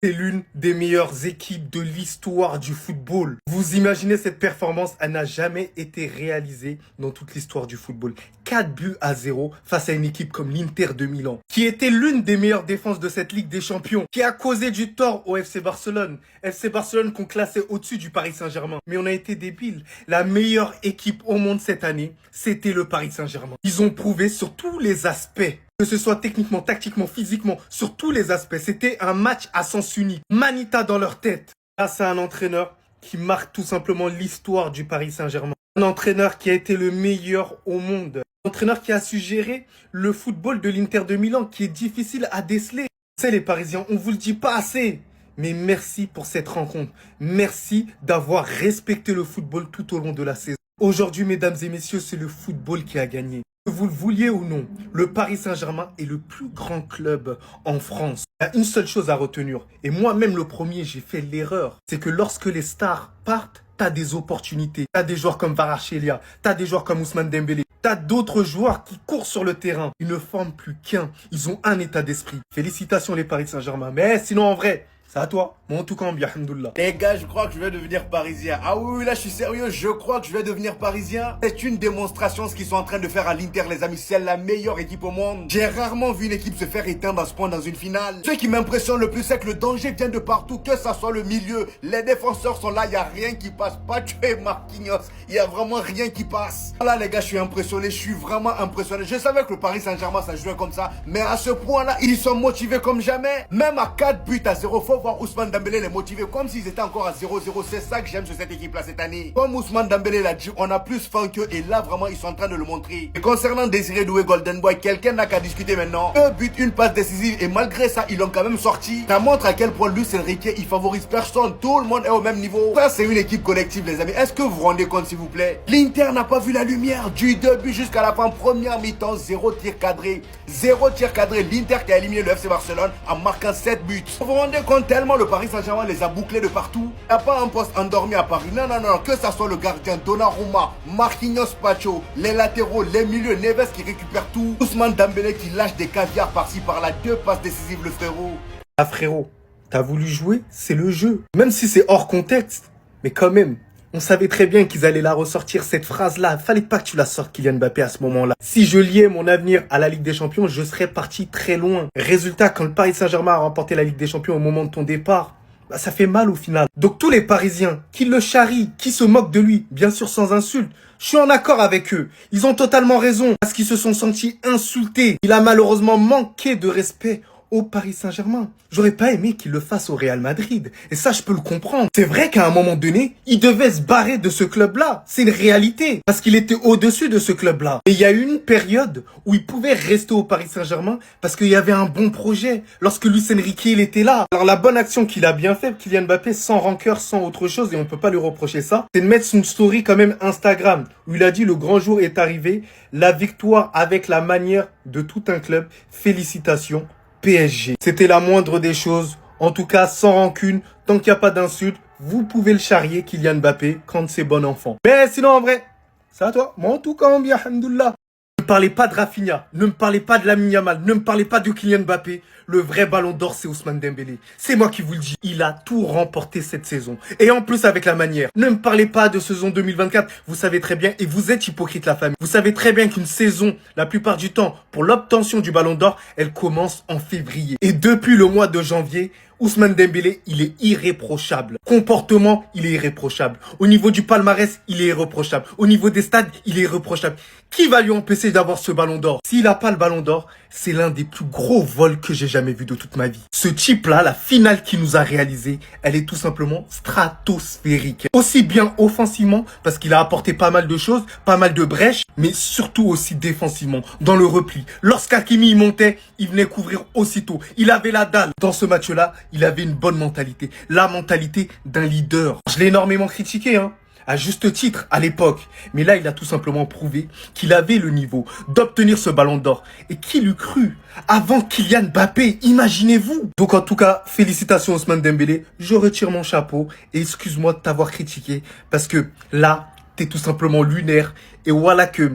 C'est l'une des meilleures équipes de l'histoire du football. Vous imaginez cette performance, elle n'a jamais été réalisée dans toute l'histoire du football. 4-0 face à une équipe comme l'Inter de Milan, qui était l'une des meilleures défenses de cette Ligue des Champions, qui a causé du tort au FC Barcelone. FC Barcelone qu'on classait au-dessus du Paris Saint-Germain. Mais on a été débiles. La meilleure équipe au monde cette année, c'était le Paris Saint-Germain. Ils ont prouvé sur tous les aspects, que ce soit techniquement, tactiquement, physiquement, sur tous les aspects. C'était un match à sens unique. Manita dans leur tête. Grâce à un entraîneur qui marque tout simplement l'histoire du Paris Saint-Germain. Un entraîneur qui a été le meilleur au monde. Un entraîneur qui a su gérer le football de l'Inter de Milan, qui est difficile à déceler. C'est les Parisiens, on vous le dit pas assez. Mais merci pour cette rencontre. Merci d'avoir respecté le football tout au long de la saison. Aujourd'hui, mesdames et messieurs, c'est le football qui a gagné. Que vous le vouliez ou non, le Paris Saint-Germain est le plus grand club en France. Il y a une seule chose à retenir, et moi-même le premier, j'ai fait l'erreur. C'est que lorsque les stars partent, t'as des opportunités. T'as des joueurs comme Kvaratskhelia, t'as des joueurs comme Ousmane Dembélé, t'as d'autres joueurs qui courent sur le terrain. Ils ne forment plus qu'un, ils ont un état d'esprit. Félicitations les Paris Saint-Germain, mais sinon en vrai... C'est à toi. Moi, en tout cas, bien, alhamdoulilah. Les gars, je crois que je vais devenir parisien. Ah oui, là, je suis sérieux. Je crois que je vais devenir parisien. C'est une démonstration ce qu'ils sont en train de faire à l'Inter, les amis. C'est la meilleure équipe au monde. J'ai rarement vu une équipe se faire éteindre à ce point dans une finale. Ce qui m'impressionne le plus, c'est que le danger vient de partout, que ça soit le milieu. Les défenseurs sont là, il n'y a rien qui passe. Pas tuer Marquinhos. Il n'y a vraiment rien qui passe. Là, les gars, je suis impressionné. Je suis vraiment impressionné. Je savais que le Paris Saint-Germain, ça jouait comme ça. Mais à ce point-là, ils sont motivés comme jamais. Même à 4-0, faut voir Ousmane Dembélé les motiver comme s'ils étaient encore à 0-0. C'est ça que j'aime sur cette équipe là cette année. Comme Ousmane Dembélé l'a dit, on a plus faim qu'eux et là vraiment ils sont en train de le montrer. Et concernant Désiré Doué Golden Boy, quelqu'un n'a qu'à discuter maintenant. Un but, une passe décisive et malgré ça ils l'ont quand même sorti. Ça montre à quel point Luis Enrique il favorise personne. Tout le monde est au même niveau. Ça c'est une équipe collective les amis. Est-ce que vous vous rendez compte s'il vous plaît? L'Inter n'a pas vu la lumière du début jusqu'à la fin. Première mi-temps, 0 tir cadré. 0 tir cadré. L'Inter qui a éliminé le FC Barcelone en marquant 7 buts. Vous vous rendez compte tellement le Paris Saint-Germain les a bouclés de partout. Il n'y a pas un poste endormi à Paris. Non, non, non. Que ça soit le gardien Donnarumma, Marquinhos Pacho, les latéraux, les milieux, Neves qui récupère tout. Ousmane Dembélé qui lâche des caviars par-ci par-là. 2 passes décisives le frérot. Ah frérot, t'as voulu jouer, c'est le jeu. Même si c'est hors contexte. Mais quand même, on savait très bien qu'ils allaient la ressortir cette phrase-là. Fallait pas que tu la sortes, Kylian Mbappé, à ce moment-là. Si je liais mon avenir à la Ligue des Champions, je serais parti très loin. Résultat, quand le Paris Saint-Germain a remporté la Ligue des Champions au moment de ton départ, bah, ça fait mal au final. Donc tous les Parisiens qui le charrient, qui se moquent de lui, bien sûr sans insulte, je suis en accord avec eux. Ils ont totalement raison parce qu'ils se sont sentis insultés. Il a malheureusement manqué de respect au Paris Saint-Germain. J'aurais pas aimé qu'il le fasse au Real Madrid. Et ça, je peux le comprendre. C'est vrai qu'à un moment donné, il devait se barrer de ce club-là. C'est une réalité. Parce qu'il était au-dessus de ce club-là. Et il y a eu une période où il pouvait rester au Paris Saint-Germain parce qu'il y avait un bon projet. Lorsque Luis Enrique, il était là. Alors la bonne action qu'il a bien fait, Kylian Mbappé, sans rancœur, sans autre chose, et on peut pas lui reprocher ça, c'est de mettre une story quand même Instagram, où il a dit le grand jour est arrivé, la victoire avec la manière de tout un club. Félicitations. PSG. C'était la moindre des choses. En tout cas, sans rancune, tant qu'il n'y a pas d'insulte, vous pouvez le charrier, Kylian Mbappé, quand c'est bon enfant. Mais sinon, en vrai, c'est à toi. Moi, en tout cas, bien, alhamdoulilah. Ne me parlez pas de Rafinha, ne me parlez pas de Lamine Yamal, ne me parlez pas de Kylian Mbappé. Le vrai ballon d'or, c'est Ousmane Dembélé. C'est moi qui vous le dis. Il a tout remporté cette saison. Et en plus avec la manière. Ne me parlez pas de saison 2024. Vous savez très bien, et vous êtes hypocrite la famille. Vous savez très bien qu'une saison, la plupart du temps, pour l'obtention du ballon d'or, elle commence en février. Et depuis le mois de janvier, Ousmane Dembélé, il est irréprochable. Comportement, il est irréprochable. Au niveau du palmarès, il est irréprochable. Au niveau des stades, il est irréprochable. Qui va lui empêcher d'avoir ce ballon d'or? S'il n'a pas le ballon d'or, c'est l'un des plus gros vols que j'ai jamais vu de toute ma vie. Ce type-là, la finale qu'il nous a réalisée, elle est tout simplement stratosphérique. Aussi bien offensivement, parce qu'il a apporté pas mal de choses, pas mal de brèches, mais surtout aussi défensivement, dans le repli. Lorsqu'Hakimi montait, il venait couvrir aussitôt. Il avait la dalle. Dans ce match-là, il avait une bonne mentalité. La mentalité d'un leader. Je l'ai énormément critiqué, à juste titre à l'époque. Mais là, il a tout simplement prouvé qu'il avait le niveau d'obtenir ce ballon d'or. Et qui l'eût cru avant Kylian Mbappé, imaginez-vous. Donc en tout cas, félicitations Ousmane Dembélé. Je retire mon chapeau et excuse-moi de t'avoir critiqué. Parce que là, t'es tout simplement lunaire. Et voilà que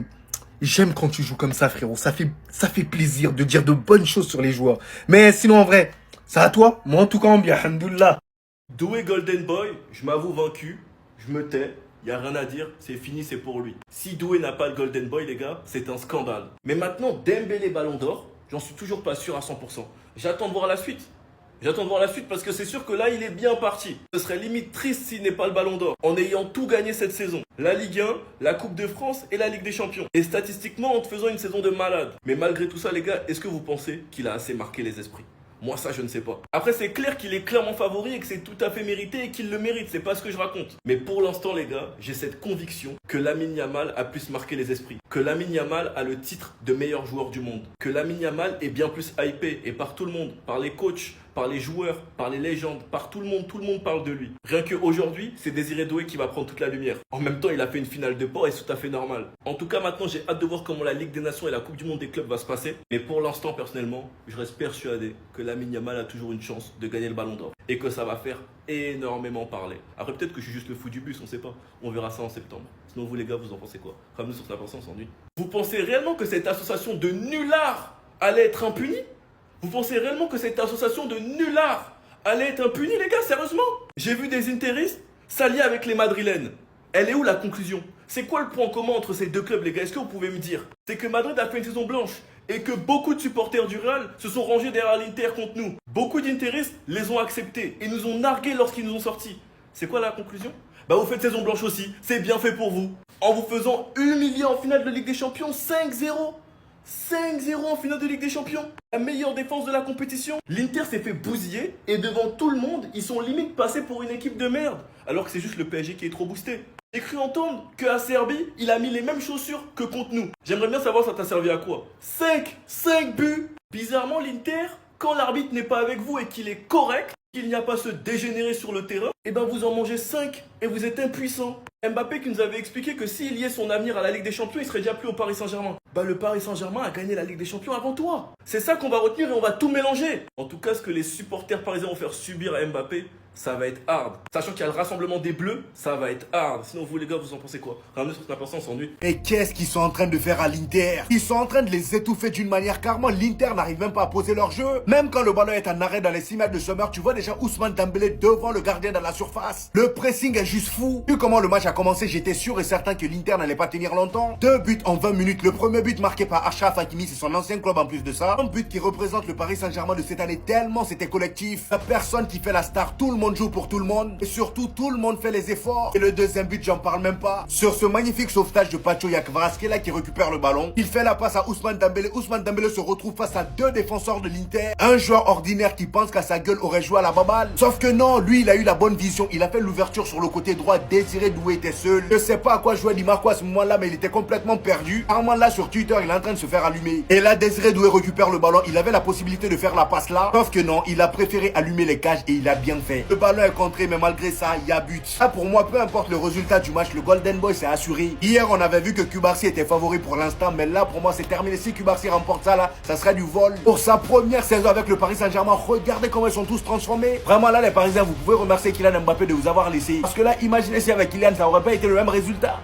j'aime quand tu joues comme ça, frérot. Ça fait plaisir de dire de bonnes choses sur les joueurs. Mais sinon, en vrai, Ça à toi? Moi en tout cas, bien, alhamdoulilah. Doué Golden Boy, je m'avoue vaincu, je me tais, y a rien à dire, c'est fini, c'est pour lui. Si Doué n'a pas le Golden Boy, les gars, c'est un scandale. Mais maintenant, Dembélé Ballon d'Or, j'en suis toujours pas sûr à 100%. J'attends de voir la suite. J'attends de voir la suite parce que c'est sûr que là, il est bien parti. Ce serait limite triste s'il n'est pas le Ballon d'Or, en ayant tout gagné cette saison. La Ligue 1, la Coupe de France et la Ligue des Champions. Et statistiquement, en te faisant une saison de malade. Mais malgré tout ça, les gars, est-ce que vous pensez qu'il a assez marqué les esprits? Moi, ça, je ne sais pas. Après, c'est clair qu'il est clairement favori et que c'est tout à fait mérité et qu'il le mérite. C'est pas ce que je raconte. Mais pour l'instant, les gars, j'ai cette conviction que Lamine Yamal a plus marqué les esprits. Que Lamine Yamal a le titre de meilleur joueur du monde. Que Lamine Yamal est bien plus hypé et par tout le monde, par les coachs, par les joueurs, par les légendes, par tout le monde parle de lui. Rien qu'aujourd'hui, c'est Désiré Doué qui va prendre toute la lumière. En même temps, il a fait une finale de port et c'est tout à fait normal. En tout cas, maintenant, j'ai hâte de voir comment la Ligue des Nations et la Coupe du Monde des clubs va se passer. Mais pour l'instant, personnellement, je reste persuadé que Lamine Yamal a toujours une chance de gagner le Ballon d'Or. Et que ça va faire énormément parler. Après, peut-être que je suis juste le fou du bus, on sait pas. On verra ça en septembre. Sinon, vous les gars, vous en pensez quoi? Ramenez sur Snap Instant, s'ennuie. Vous pensez réellement que cette association de nullards allait être impunie? Vous pensez réellement que cette association de nullards allait être impunie, les gars, sérieusement? J'ai vu des interistes s'allier avec les madrilènes. Elle est où la conclusion? C'est quoi le point commun entre ces deux clubs, les gars? Est-ce que vous pouvez me dire? C'est que Madrid a fait une saison blanche et que beaucoup de supporters du Real se sont rangés derrière l'Inter contre nous. Beaucoup d'interistes les ont acceptés et nous ont nargués lorsqu'ils nous ont sortis. C'est quoi la conclusion? Bah vous faites saison blanche aussi, c'est bien fait pour vous. En vous faisant humilier en finale de Ligue des Champions 5-0. 5-0 en finale de Ligue des Champions. La meilleure défense de la compétition. L'Inter s'est fait bousiller et devant tout le monde, ils sont limite passés pour une équipe de merde. Alors que c'est juste le PSG qui est trop boosté. J'ai cru entendre qu'à Serbie, il a mis les mêmes chaussures que contre nous. J'aimerais bien savoir ça t'a servi à quoi. 5 buts. Bizarrement, l'Inter, quand l'arbitre n'est pas avec vous et qu'il est correct, qu'il n'y a pas ce dégénéré sur le terrain, et ben vous en mangez 5 et vous êtes impuissant. Mbappé qui nous avait expliqué que s'il liait son avenir à la Ligue des Champions, il serait déjà plus au Paris Saint-Germain. Bah le Paris Saint-Germain a gagné la Ligue des Champions avant toi. C'est ça qu'on va retenir et on va tout mélanger. En tout cas, ce que les supporters parisiens vont faire subir à Mbappé, ça va être hard. Sachant qu'il y a le rassemblement des bleus, ça va être hard. Sinon vous les gars, vous en pensez quoi? Ramenez sur Snap Instant, on s'ennuie. Et qu'est-ce qu'ils sont en train de faire à l'Inter? Ils sont en train de les étouffer d'une manière carrément. L'Inter n'arrive même pas à poser leur jeu. Même quand le ballon est en arrêt dans les 6 mètres de Sommer, tu vois déjà Ousmane Dembélé devant le gardien dans la surface. Le pressing est juste fou. Vu comment le match a commencé, j'étais sûr et certain que l'Inter n'allait pas tenir longtemps. 2 buts en 20 minutes. Le premier but marqué par Achraf Hakimi, c'est son ancien club en plus de ça. Un but qui représente le Paris Saint-Germain de cette année tellement c'était collectif. La personne qui fait la star, tout le monde joue pour tout le monde. Et surtout, tout le monde fait les efforts. Et le deuxième but, j'en parle même pas. Sur ce magnifique sauvetage de Pacho Yakvaraskela qui récupère le ballon, il fait la passe à Ousmane Dembélé. Ousmane Dembélé se retrouve face à 2 défenseurs de l'Inter. Un joueur ordinaire qui pense qu'à sa gueule aurait joué à la baballe. Sauf que non, lui, il a eu la bonne vision. Il a fait l'ouverture sur le côté droit. Désiré Doué était seul. Je sais pas à quoi jouait Di Marco à ce moment-là, mais il était complètement perdu. Armand là sur Twitter, il est en train de se faire allumer. Et là, Désiré Doué récupère le ballon. Il avait la possibilité de faire la passe là. Sauf que non, il a préféré allumer les cages et il a bien fait. Le ballon est contré, mais malgré ça, il y a but. Ah, pour moi, peu importe le résultat du match, le Golden Boy c'est assuré. Hier, on avait vu que Cubarsí était favori pour l'instant, mais là, pour moi, c'est terminé. Si Cubarsí remporte ça, là, ça serait du vol. Pour sa première saison avec le Paris Saint-Germain, regardez comment ils sont tous transformés. Vraiment, là, les Parisiens, vous pouvez remercier Kylian Mbappé de vous avoir laissé. Parce que là, imaginez si avec Kylian, ça aurait pas été le même résultat.